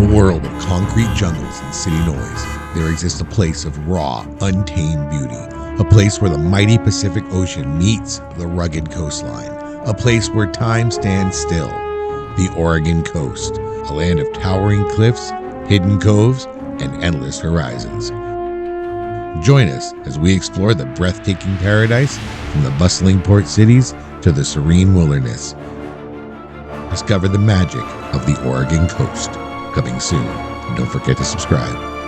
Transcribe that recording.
a world of concrete jungles and city noise, there exists a place of raw, untamed beauty. A place where the mighty Pacific Ocean meets the rugged coastline. A place where time stands still. The Oregon coast, a land of towering cliffs, hidden coves, and endless horizons. Join us as we explore the breathtaking paradise from the bustling port cities to the serene wilderness. Discover the magic of the Oregon coast. Coming soon. And don't forget to subscribe.